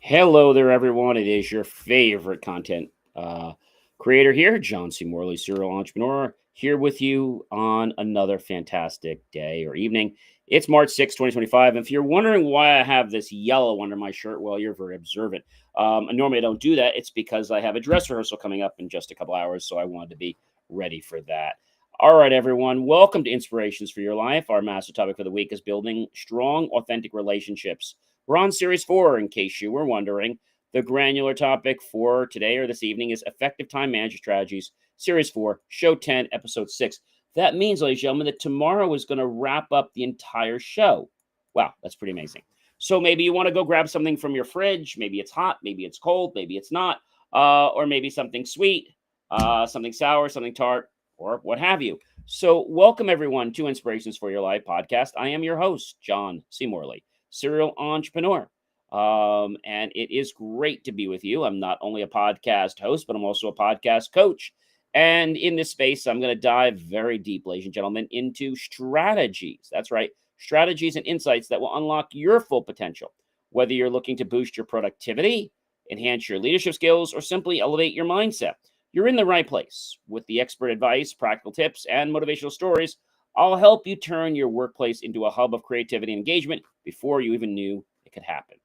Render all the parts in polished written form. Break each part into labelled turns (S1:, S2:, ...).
S1: Hello there, everyone. It is your favorite content creator here, John C. Morley, serial entrepreneur, here with you on another fantastic day or evening. It's March 6th, 2025. And if you're wondering why I have this yellow under my shirt, well, you're very observant. And normally I don't do that. It's because I have a dress rehearsal coming up in just a couple hours. So I wanted to be ready for that. All right, everyone. Welcome to Inspirations for Your Life. Our master topic for the week is building strong, authentic relationships. We're on series 4, in case you were wondering. The granular topic for today or this evening is effective time management strategies, series 4, show 10, episode 6. That means, ladies and gentlemen, that tomorrow is going to wrap up the entire show. Wow, that's pretty amazing. So maybe you want to go grab something from your fridge. Maybe it's hot, maybe it's cold, maybe it's not, or maybe something sweet, something sour, something tart, or what have you. So, welcome everyone to Inspirations for Your Life podcast. I am your host, John C. Morley, serial entrepreneur. And it is great to be with you. I'm not only a podcast host, but I'm also a podcast coach. And in this space, I'm going to dive very deep, ladies and gentlemen, into strategies. That's right, strategies and insights that will unlock your full potential. Whether you're looking to boost your productivity, enhance your leadership skills, or simply elevate your mindset, you're in the right place. With the expert advice, practical tips, and motivational stories, I'll help you turn your workplace into a hub of creativity and engagement before you even knew it could happen.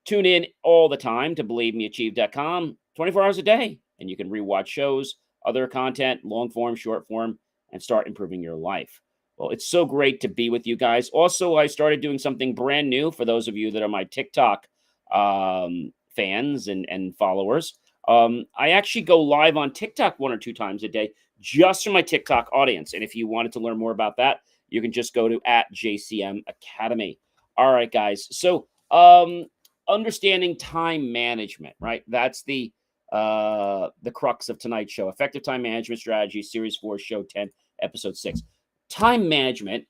S1: Tune in all the time to believemeachieve.com 24 hours a day, and you can rewatch shows, other content, long form, short form, and start improving your life. Well, it's so great to be with you guys. Also, I started doing something brand new for those of you that are my TikTok fans and followers. I actually go live on TikTok 1 or 2 times a day just for my TikTok audience. And if you wanted to learn more about that, you can just go to @JCM Academy. All right, guys. So, understanding time management, right? That's the crux of tonight's show. Effective time management strategy, series 4, show 10, episode 6. Time management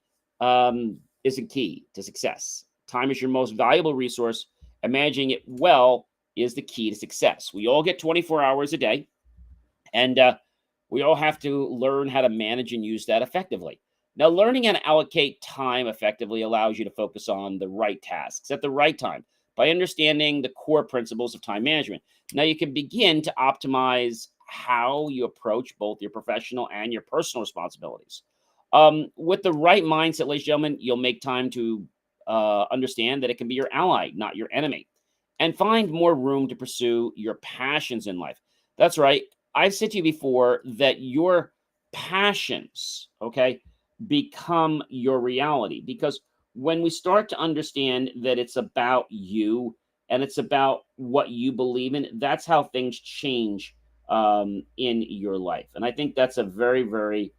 S1: is a key to success. Time is your most valuable resource, and managing it well is the key to success. We all get 24 hours a day, and we all have to learn how to manage and use that effectively. Now, learning how to allocate time effectively allows you to focus on the right tasks at the right time by understanding the core principles of time management. Now, you can begin to optimize how you approach both your professional and your personal responsibilities. With the right mindset, ladies and gentlemen, you'll make time to understand that it can be your ally, not your enemy, and find more room to pursue your passions in life. That's right. I've said to you before that your passions, okay, become your reality, because when we start to understand that it's about you and it's about what you believe in, that's how things change in your life. And I think that's a very, very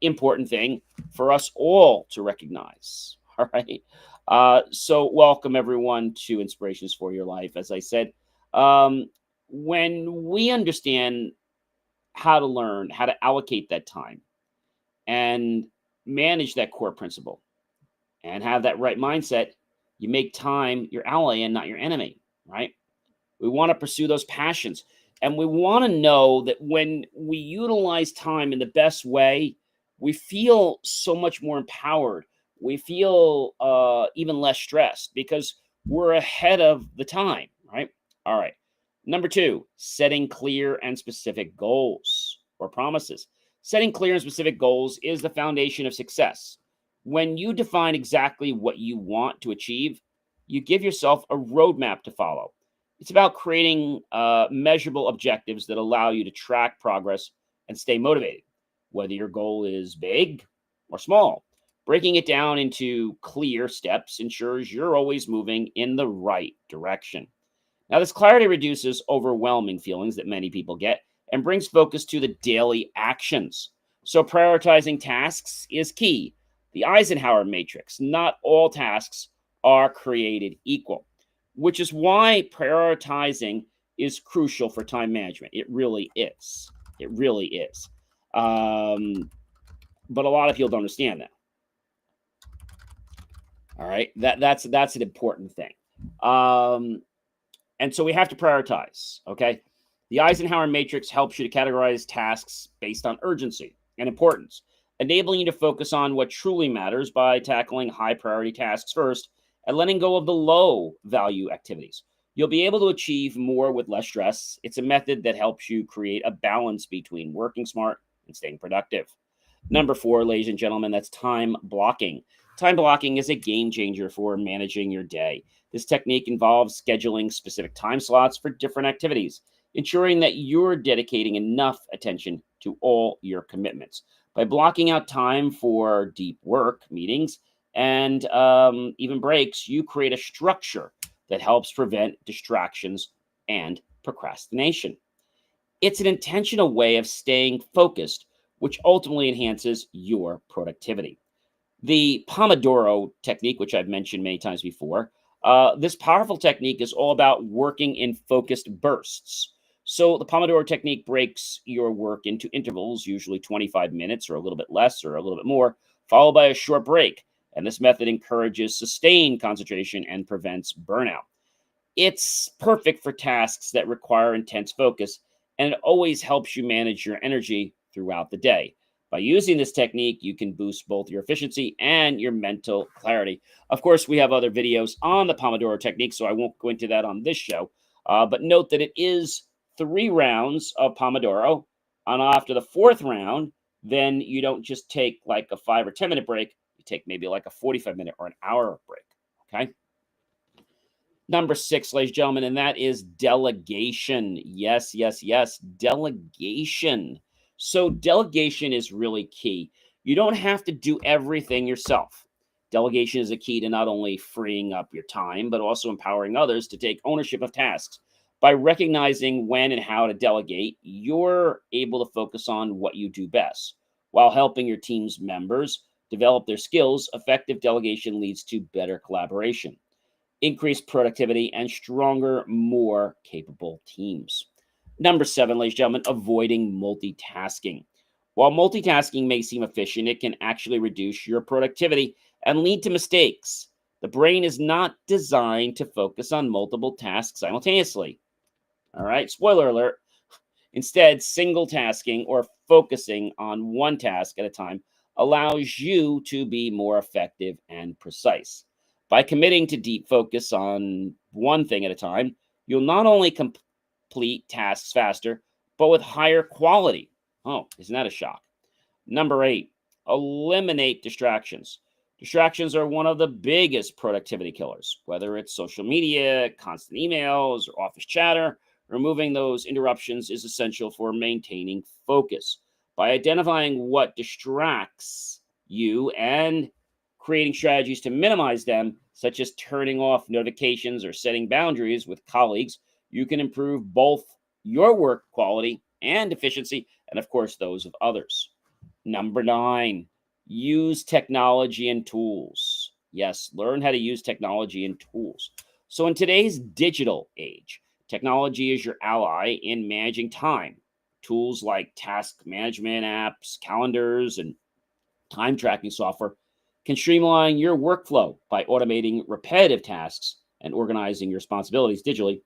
S1: important thing for us all to recognize. All right. So, welcome everyone to Inspirations for Your Life. As I said, when we understand how to learn, how to allocate that time and manage that core principle and have that right mindset, you make time your ally and not your enemy, right? We want to pursue those passions. And we want to know that when we utilize time in the best way, we feel so much more empowered. We feel even less stressed because we're ahead of the time, right? All right. Number 2, setting clear and specific goals or promises. Setting clear and specific goals is the foundation of success. When you define exactly what you want to achieve, you give yourself a roadmap to follow. It's about creating measurable objectives that allow you to track progress and stay motivated, whether your goal is big or small. Breaking it down into clear steps ensures you're always moving in the right direction. Now, this clarity reduces overwhelming feelings that many people get and brings focus to the daily actions. So, prioritizing tasks is key. The Eisenhower matrix: not all tasks are created equal, which is why prioritizing is crucial for time management. It really is. It really is. But a lot of people don't understand that. All right, that's an important thing. And so we have to prioritize. Okay, the Eisenhower matrix helps you to categorize tasks based on urgency and importance, enabling you to focus on what truly matters by tackling high priority tasks first and letting go of the low value activities. You'll be able to achieve more with less stress. It's a method that helps you create a balance between working smart and staying productive. Number four, ladies and gentlemen, that's time blocking. Time blocking is a game changer for managing your day. This technique involves scheduling specific time slots for different activities, ensuring that you're dedicating enough attention to all your commitments. By blocking out time for deep work, meetings, and even breaks, you create a structure that helps prevent distractions and procrastination. It's an intentional way of staying focused, which ultimately enhances your productivity. The Pomodoro technique, which I've mentioned many times before, this powerful technique is all about working in focused bursts. So the Pomodoro technique breaks your work into intervals, usually 25 minutes or a little bit less or a little bit more, followed by a short break. And this method encourages sustained concentration and prevents burnout. It's perfect for tasks that require intense focus, and it always helps you manage your energy throughout the day. By using this technique, you can boost both your efficiency and your mental clarity. Of course, we have other videos on the Pomodoro technique, so I won't go into that on this show. But note that it is 3 rounds of Pomodoro. And after the fourth round, then you don't just take like a 5 or 10 minute break, you take maybe like a 45-minute or an hour break. Okay. Number six, ladies and gentlemen, and that is delegation. Yes, yes, yes, delegation. So, delegation is really key. You don't have to do everything yourself. Delegation is a key to not only freeing up your time, but also empowering others to take ownership of tasks. By recognizing when and how to delegate, you're able to focus on what you do best. While helping your team's members develop their skills, effective delegation leads to better collaboration, increased productivity, and stronger, more capable teams. Number seven, ladies and gentlemen, avoiding multitasking. While multitasking may seem efficient, it can actually reduce your productivity and lead to mistakes. The brain is not designed to focus on multiple tasks simultaneously. All right, spoiler alert. Instead, single tasking or focusing on one task at a time allows you to be more effective and precise. By committing to deep focus on one thing at a time, you'll not only complete tasks faster, but with higher quality. Oh, isn't that a shock? Number eight, eliminate distractions. Distractions are one of the biggest productivity killers, whether it's social media, constant emails, or office chatter. Removing those interruptions is essential for maintaining focus. By identifying what distracts you and creating strategies to minimize them, such as turning off notifications or setting boundaries with colleagues, you can improve both your work quality and efficiency, and of course, those of others. Number nine, use technology and tools. Yes, learn how to use technology and tools. So, in today's digital age, technology is your ally in managing time. Tools like task management apps, calendars, and time tracking software can streamline your workflow by automating repetitive tasks and organizing your responsibilities digitally,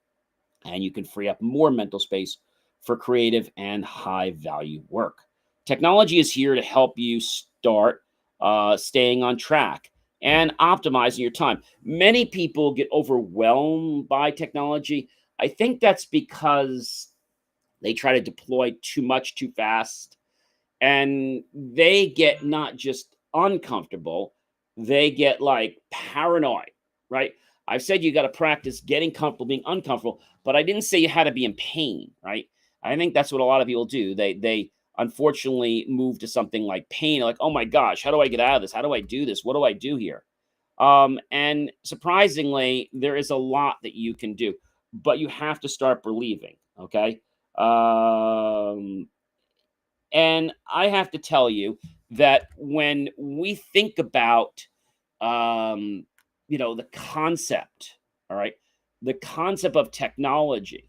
S1: and you can free up more mental space for creative and high value work. Technology is here to help you start staying on track and optimizing your time. Many people get overwhelmed by technology. I think that's because they try to deploy too much too fast, and they get not just uncomfortable, they get like paranoid, right? I've said you got to practice getting comfortable being uncomfortable, but I didn't say you had to be in pain, right? I think that's what a lot of people do. They unfortunately move to something like pain, like, oh my gosh, how do I get out of this? How do I do this? What do I do here? And surprisingly, there is a lot that you can do, but you have to start believing. Okay. Um, and I have to tell you that when we think about, um, the concept, all right, the concept of technology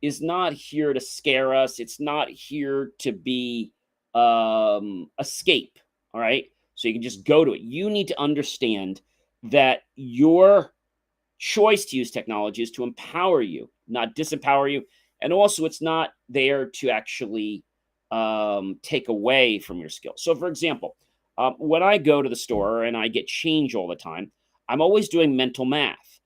S1: is not here to scare us. It's not here to be escape, all right? So you can just go to it. You need to understand that your choice to use technology is to empower you, not disempower you. And also, it's not there to actually take away from your skills. So, for example, when I go to the store and I get change all the time, I'm always doing mental math.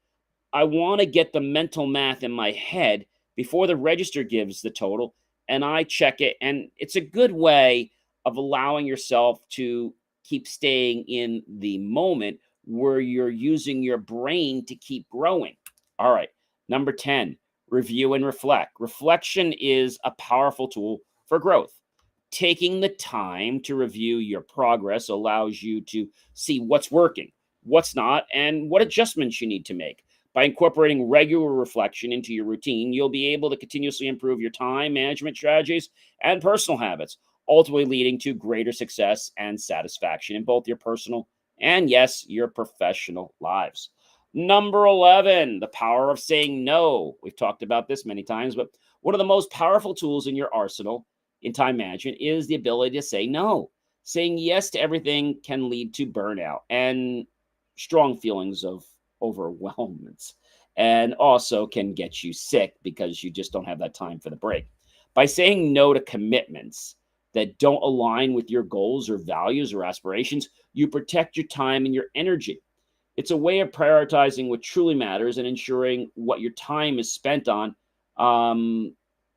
S1: I want to get the mental math in my head before the register gives the total, and I check it. And it's a good way of allowing yourself to keep staying in the moment where you're using your brain to keep growing. All right. Number 10, review and reflect. Reflection is a powerful tool for growth. Taking the time to review your progress allows you to see what's working, what's not, and what adjustments you need to make. By incorporating regular reflection into your routine, you'll be able to continuously improve your time management strategies and personal habits, ultimately leading to greater success and satisfaction in both your personal and, yes, your professional lives. Number 11, the power of saying no. We've talked about this many times, but one of the most powerful tools in your arsenal in time management is the ability to say no. Saying yes to everything can lead to burnout and strong feelings of overwhelmment, and also can get you sick because you just don't have that time for the break. By saying no to commitments that don't align with your goals or values or aspirations, you protect your time and your energy. It's a way of prioritizing what truly matters and ensuring what your time is spent on.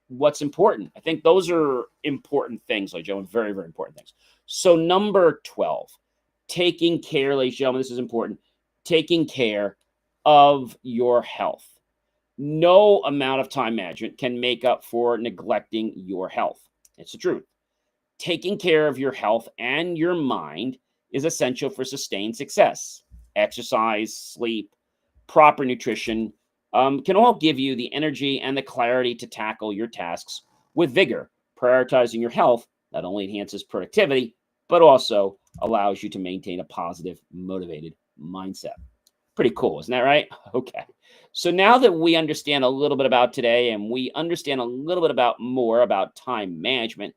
S1: What's important. I think those are important things, like Joe, very, very important things. So, number 12, taking care, ladies and gentlemen, this is important, taking care of your health. No amount of time management can make up for neglecting your health. It's the truth. Taking care of your health and your mind is essential for sustained success. Exercise, sleep, proper nutrition can all give you the energy and the clarity to tackle your tasks with vigor. Prioritizing your health not only enhances productivity, but also allows you to maintain a positive, motivated mindset. Pretty cool, isn't that right? Okay. So now that we understand a little bit about today and we understand a little bit about more about time management,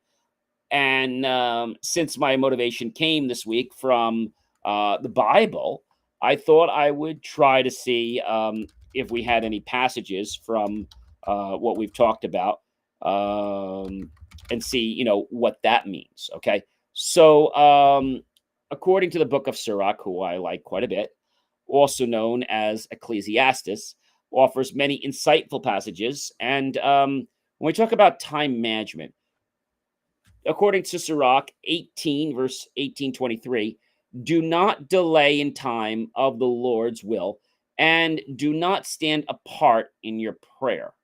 S1: and since my motivation came this week from the Bible, I thought I would try to see if we had any passages from what we've talked about, and see, what that means. Okay. So, according to the book of Sirach, who I like quite a bit, also known as Ecclesiastes, offers many insightful passages. And when we talk about time management, according to Sirach 18, verse 1823, do not delay in time of the Lord's will, and do not stand apart in your prayer.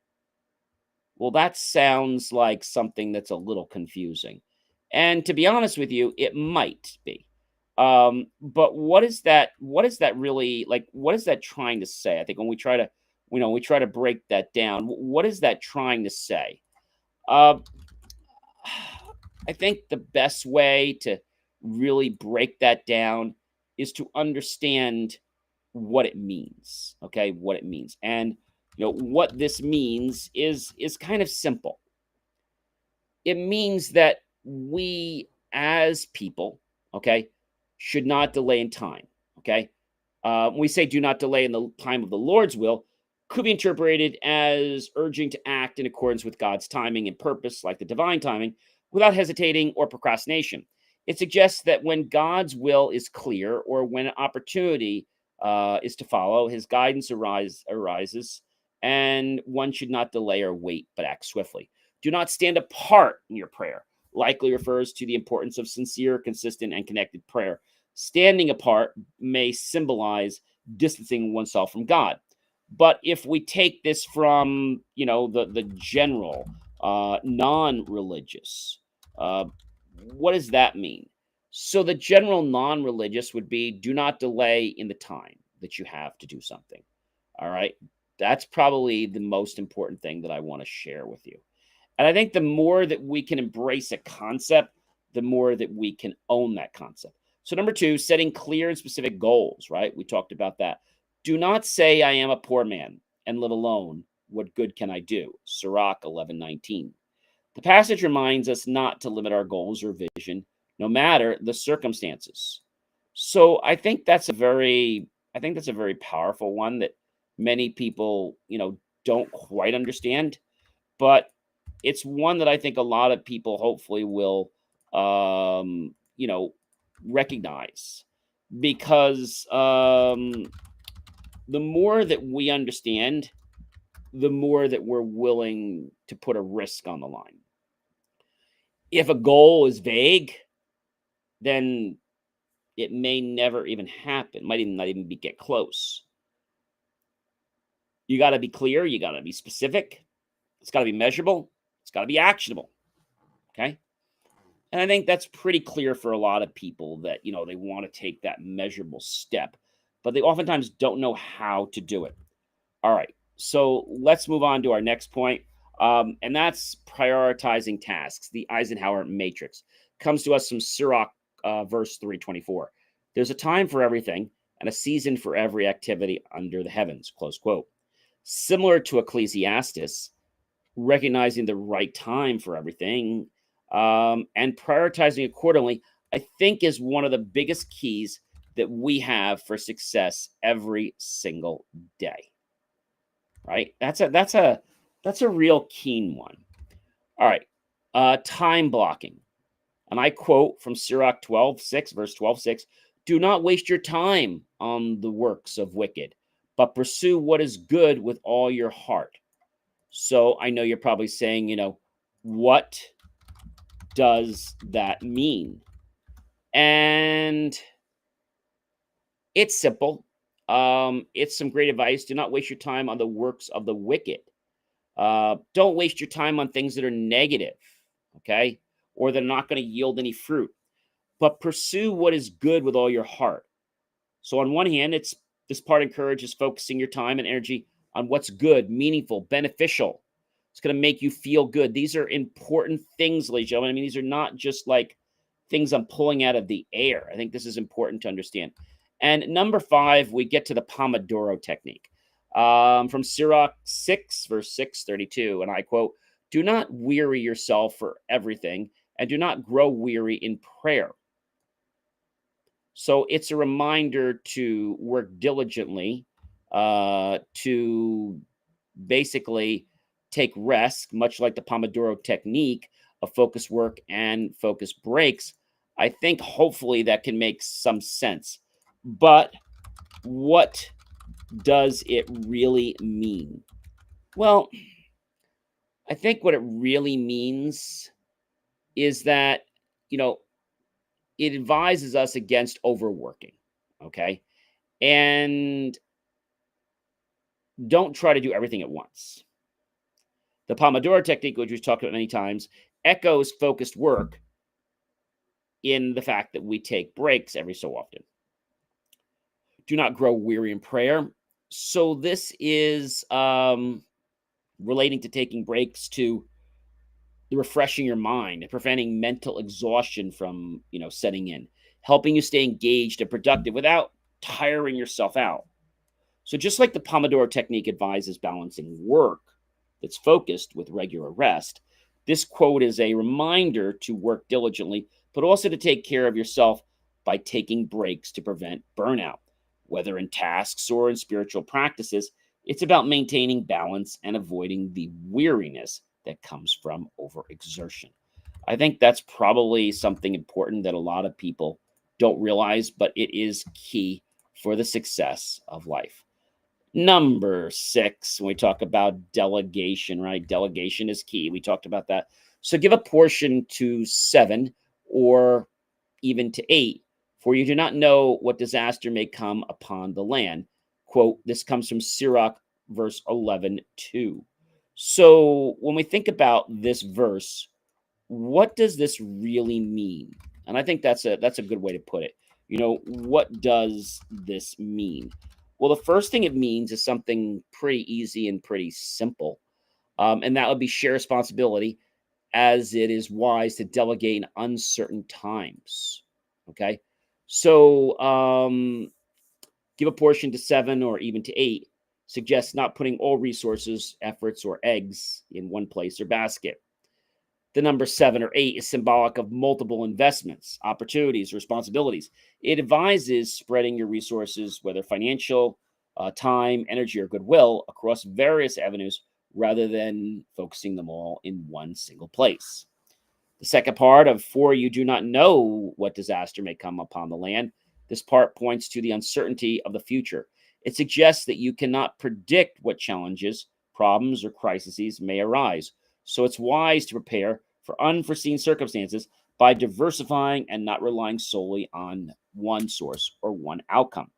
S1: Well, that sounds like something that's a little confusing. And to be honest with you, it might be. But what is that really like? What is that trying to say? I think when we try to, we try to break that down, what is that trying to say? Uh, I think the best way to really break that down is to understand what it means. Okay, what it means, and what this means is kind of simple. It means that we as people, okay, should not delay in time. Okay, when we say do not delay in the time of the Lord's will, could be interpreted as urging to act in accordance with God's timing and purpose, like the divine timing, without hesitating or procrastination. It suggests that when God's will is clear, or when an opportunity is to follow, his guidance arises, and one should not delay or wait, but act swiftly. Do not stand apart in your prayer. Likely refers to the importance of sincere, consistent, and connected prayer. Standing apart may symbolize distancing oneself from God. But if we take this from, the general, non-religious, uh, what does that mean? So the general non-religious would be do not delay in the time that you have to do something. All right. That's probably the most important thing that I want to share with you. And I think the more that we can embrace a concept, the more that we can own that concept. So, number two, setting clear and specific goals, right? We talked about that. Do not say, I am a poor man and live alone. What good can I do? Sirach 11:19. The passage reminds us not to limit our goals or vision, no matter the circumstances. So, I think that's a very powerful one that many people, don't quite understand, but it's one that I think a lot of people hopefully will, um, you know, recognize because the more that we understand, the more that we're willing to put a risk on the line. If a goal is vague, then it may never even happen, might even not even get close. You got to be clear, you got to be specific, it's got to be measurable, it's got to be actionable. Okay. And I think that's pretty clear for a lot of people that, they want to take that measurable step, but they oftentimes don't know how to do it. All right. So let's move on to our next point. And that's prioritizing tasks. The Eisenhower matrix comes to us from Sirach, verse 324. There's a time for everything and a season for every activity under the heavens, close quote. Similar to Ecclesiastes, recognizing the right time for everything, and prioritizing accordingly, I think is one of the biggest keys that we have for success every single day. Right? That's a real keen one. All right. Time blocking. And I quote from Sirach 12:6, verse 12:6, do not waste your time on the works of wicked, but pursue what is good with all your heart. So I know you're probably saying, what does that mean? And it's simple. It's some great advice. Do not waste your time on the works of the wicked. Don't waste your time on things that are negative, okay, or they're not going to yield any fruit. But pursue what is good with all your heart. So on one hand, this part encourages focusing your time and energy on what's good, meaningful, beneficial. It's going to make you feel good. These are important things, ladies and gentlemen. I mean, these are not just like things I'm pulling out of the air. I think this is important to understand. And number 5, we get to the Pomodoro Technique, from Sirach 6, verse 632. And I quote, do not weary yourself for everything, and do not grow weary in prayer. So it's a reminder to work diligently, to basically take rest, much like the Pomodoro Technique of focus work and focus breaks. I think hopefully that can make some sense. But what does it really mean? Well, I think what it really means is that, it advises us against overworking. Okay. And don't try to do everything at once. The Pomodoro Technique, which we've talked about many times, echoes focused work in the fact that we take breaks every so often. Do not grow weary in prayer. So this is relating to taking breaks to refreshing your mind and preventing mental exhaustion from, setting in, helping you stay engaged and productive without tiring yourself out. So just like the Pomodoro Technique advises balancing work that's focused with regular rest, this quote is a reminder to work diligently, but also to take care of yourself by taking breaks to prevent burnout. Whether in tasks or in spiritual practices, it's about maintaining balance and avoiding the weariness that comes from overexertion. I think that's probably something important that a lot of people don't realize, but it is key for the success of life. Number 6, when we talk about delegation, right? Delegation is key. We talked about that. So give a portion to 7 or even to 8, for you do not know what disaster may come upon the land. Quote, this comes from Sirach, verse 11:2. So when we think about this verse, what does this really mean? And I think that's a good way to put it. What does this mean? Well, the first thing it means is something pretty easy and pretty simple. And that would be share responsibility, as it is wise to delegate in uncertain times. Okay. So give a portion to 7 or even to 8 suggests not putting all resources, efforts, or eggs in one place or basket. The number 7 or 8 is symbolic of multiple investments, opportunities, responsibilities. It advises spreading your resources, whether financial, time, energy, or goodwill, across various avenues rather than focusing them all in one single place. The second part of 4, you do not know what disaster may come upon the land. This part points to the uncertainty of the future. It suggests that you cannot predict what challenges, problems, or crises may arise. So it's wise to prepare for unforeseen circumstances by diversifying and not relying solely on one source or one outcome.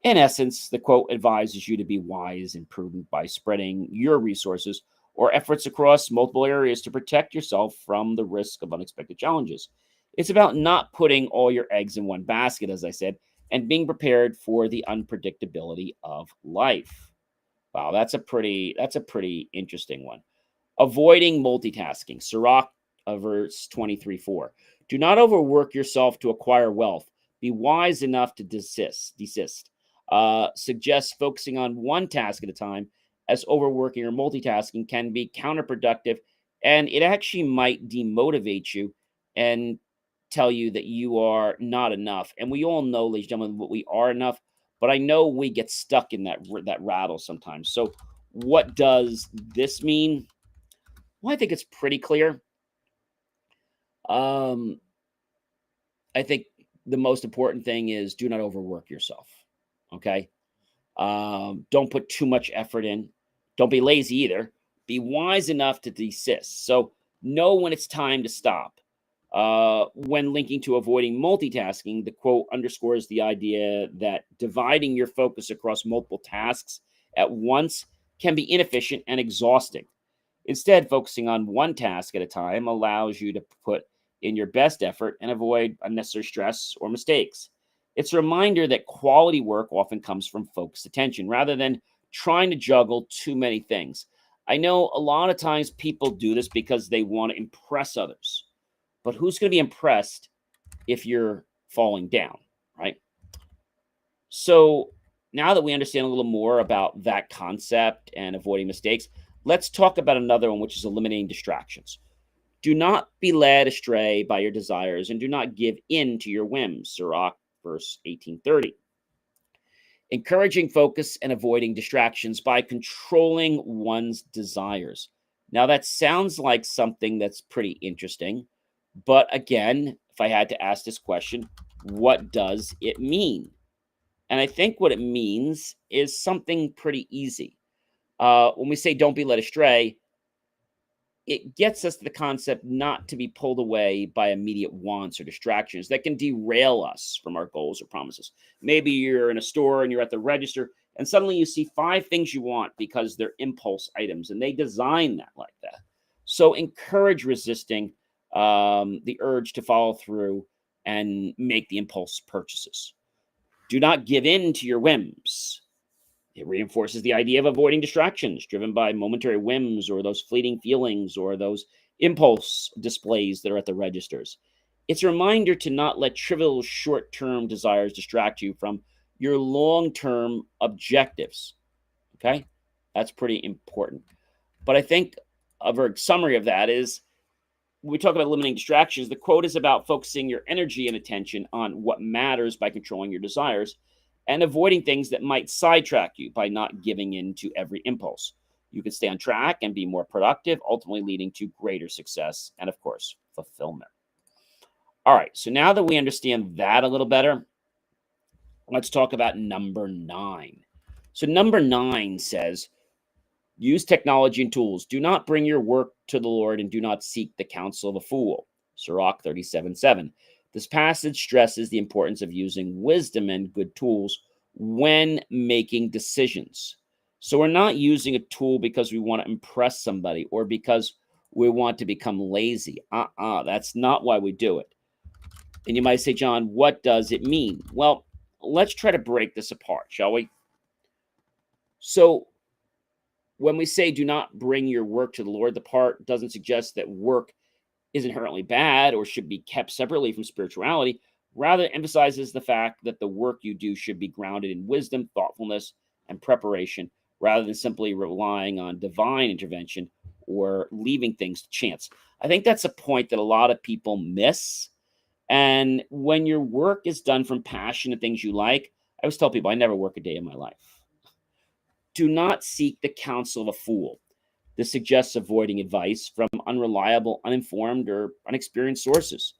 S1: In essence, the quote advises you to be wise and prudent by spreading your resources or efforts across multiple areas to protect yourself from the risk of unexpected challenges. It's about not putting all your eggs in one basket, as I said, and being prepared for the unpredictability of life. Wow, that's a pretty interesting one. Avoiding multitasking. Sirach, verse 23:4. Do not overwork yourself to acquire wealth. Be wise enough to desist. Suggests focusing on one task at a time, as overworking or multitasking can be counterproductive, and it actually might demotivate you and tell you that you are not enough. And we all know, ladies and gentlemen, what we are enough. But I know we get stuck in that rattle sometimes. So, what does this mean? Well, I think it's pretty clear. Um, I think the most important thing is do not overwork yourself. Okay. Don't put too much effort in. Don't be lazy either. Be wise enough to desist. So know when it's time to stop. When linking to avoiding multitasking, the quote underscores the idea that dividing your focus across multiple tasks at once can be inefficient and exhausting. Instead, focusing on one task at a time allows you to put in your best effort and avoid unnecessary stress or mistakes. It's a reminder that quality work often comes from focused attention rather than trying to juggle too many things. I know a lot of times people do this because they want to impress others, but who's going to be impressed if you're falling down, right? So now that we understand a little more about that concept and avoiding mistakes, let's talk about another one, which is eliminating distractions. Do not be led astray by your desires and do not give in to your whims. Sirach, verse 1830. Encouraging focus and avoiding distractions by controlling one's desires. Now, that sounds like something that's pretty interesting. But again, if I had to ask this question, what does it mean? And I think what it means is something pretty easy. When we say don't be led astray, it gets us to the concept not to be pulled away by immediate wants or distractions that can derail us from our goals or promises. Maybe you're in a store and you're at the register and suddenly you see five things you want because they're impulse items and they design that like that. So encourage resisting the urge to follow through and make the impulse purchases. Do not give in to your whims. It reinforces the idea of avoiding distractions driven by momentary whims or those fleeting feelings or those impulse displays that are at the registers. It's a reminder to not let trivial short term desires distract you from your long term objectives. Okay. That's pretty important. But I think a very summary of that is when we talk about eliminating distractions, the quote is about focusing your energy and attention on what matters by controlling your desires and avoiding things that might sidetrack you by not giving in to every impulse. You can stay on track and be more productive, ultimately leading to greater success and, of course, fulfillment. All right, so now that we understand that a little better, let's talk about number 9. So, number 9 says, use technology and tools. Do not bring your work to the Lord and do not seek the counsel of a fool. Sirach 37:7. This passage stresses the importance of using wisdom and good tools when making decisions. So we're not using a tool because we want to impress somebody or because we want to become lazy. That's not why we do it. And you might say, John, what does it mean? Well, let's try to break this apart, shall we? So when we say do not bring your work to the Lord, the part doesn't suggest that work is inherently bad or should be kept separately from spirituality. Rather, it emphasizes the fact that the work you do should be grounded in wisdom, thoughtfulness, and preparation, rather than simply relying on divine intervention or leaving things to chance. I think that's a point that a lot of people miss. And when your work is done from passion and things you like, I always tell people I never work a day in my life. Do not seek the counsel of a fool. This suggests avoiding advice from unreliable, uninformed, or unexperienced sources.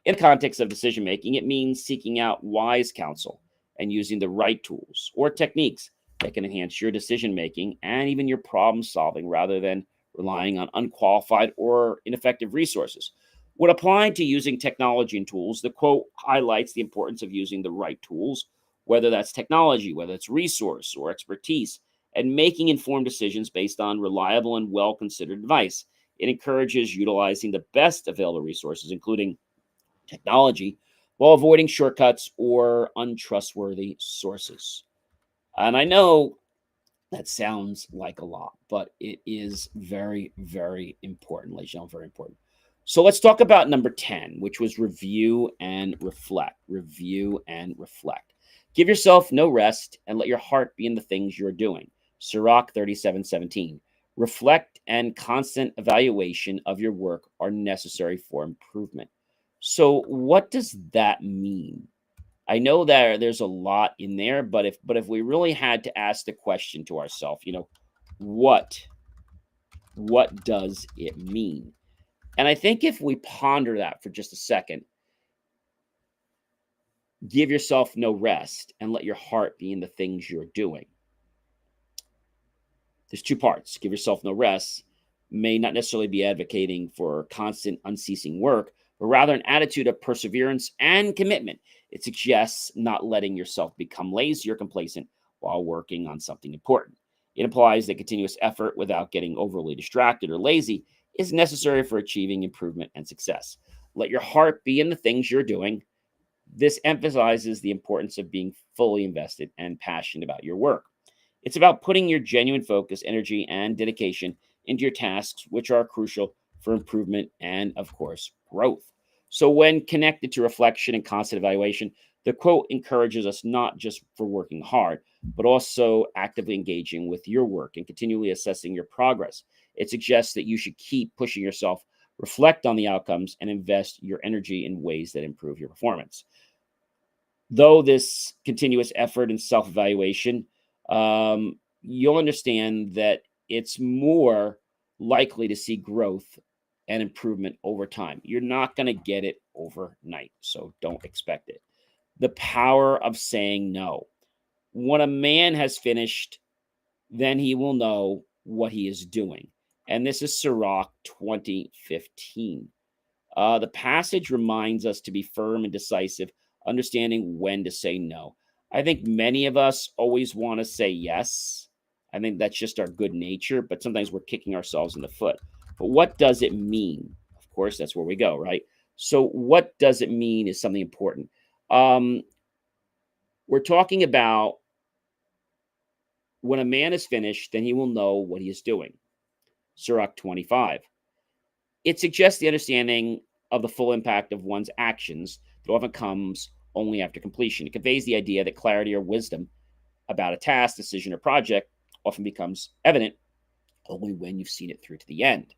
S1: In the context of decision making, it means seeking out wise counsel and using the right tools or techniques that can enhance your decision making and even your problem solving rather than relying on unqualified or ineffective resources. When applying to using technology and tools, the quote highlights the importance of using the right tools, whether that's technology, whether it's resource or expertise, and making informed decisions based on reliable and well considered advice. It encourages utilizing the best available resources, including technology, while avoiding shortcuts or untrustworthy sources. And I know that sounds like a lot, but it is very, very important, ladies and gentlemen, very important. So let's talk about number 10, which was review and reflect. Review and reflect. Give yourself no rest and let your heart be in the things you're doing. Sirach 37:17. Reflect and constant evaluation of your work are necessary for improvement. So, what does that mean? I know that there's a lot in there, but if we really had to ask the question to ourselves, what what does it mean? And I think if we ponder that for just a second, give yourself no rest and let your heart be in the things you're doing. There's two parts. Give yourself no rest may not necessarily be advocating for constant, unceasing work, but rather an attitude of perseverance and commitment. It suggests not letting yourself become lazy or complacent while working on something important. It implies that continuous effort without getting overly distracted or lazy is necessary for achieving improvement and success. Let your heart be in the things you're doing. This emphasizes the importance of being fully invested and passionate about your work. It's about putting your genuine focus, energy, and dedication into your tasks, which are crucial for improvement and, of course, growth. So, when connected to reflection and constant evaluation, the quote encourages us not just for working hard, but also actively engaging with your work and continually assessing your progress. It suggests that you should keep pushing yourself, reflect on the outcomes, and invest your energy in ways that improve your performance. Though this continuous effort and self evaluation, you'll understand that it's more likely to see growth and improvement over time. You're not going to get it overnight, so don't expect it. The power of saying no. When a man has finished, then he will know what he is doing. And this is Sirach 20:15. The passage reminds us to be firm and decisive, understanding when to say no. I think many of us always want to say yes. I think that's just our good nature, but sometimes we're kicking ourselves in the foot. But what does it mean? Of course, that's where we go, right? So, what does it mean is something important. Um, we're talking about when a man is finished, then he will know what he is doing. Sirach 25. It suggests the understanding of the full impact of one's actions that often comes only after completion. It conveys the idea that clarity or wisdom about a task, decision, or project often becomes evident only when you've seen it through to the end.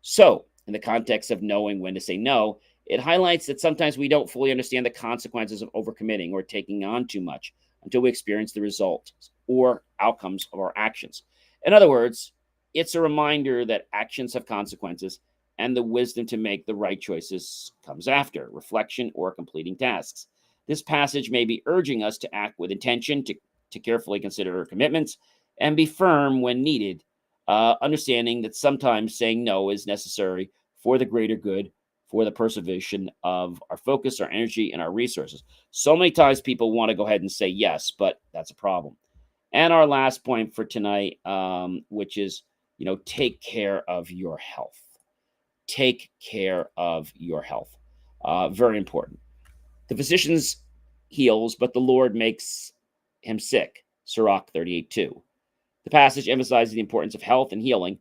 S1: So, in the context of knowing when to say no, it highlights that sometimes we don't fully understand the consequences of overcommitting or taking on too much until we experience the results or outcomes of our actions. In other words, it's a reminder that actions have consequences and the wisdom to make the right choices comes after reflection or completing tasks. This passage may be urging us to act with intention, to carefully consider our commitments, and be firm when needed, understanding that sometimes saying no is necessary for the greater good, for the preservation of our focus, our energy, and our resources. So many times people want to go ahead and say yes, but that's a problem. And our last point for tonight, which is, take care of your health. Take care of your health. Very important. The physician's heals, but the Lord makes him sick. Sirach 38:2. The passage emphasizes the importance of health and healing,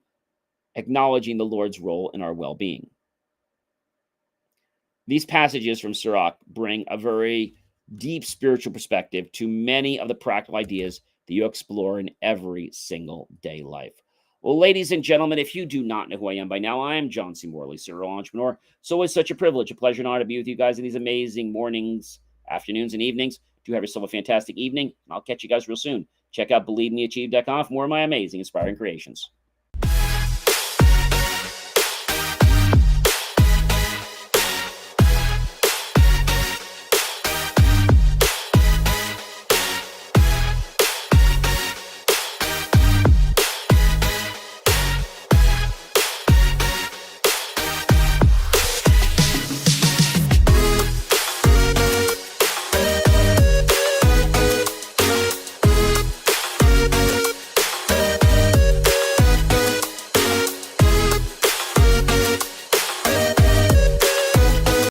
S1: acknowledging the Lord's role in our well being. These passages from Sirach bring a very deep spiritual perspective to many of the practical ideas that you explore in every single day life. Well, ladies and gentlemen, if you do not know who I am by now, I am John C. Morley, serial entrepreneur. So it's such a privilege, a pleasure, and honor to be with you guys in these amazing mornings, afternoons, and evenings. Do have yourself a fantastic evening, and I'll catch you guys real soon. Check out BelieveMeAchieve.com for more of my amazing, inspiring creations.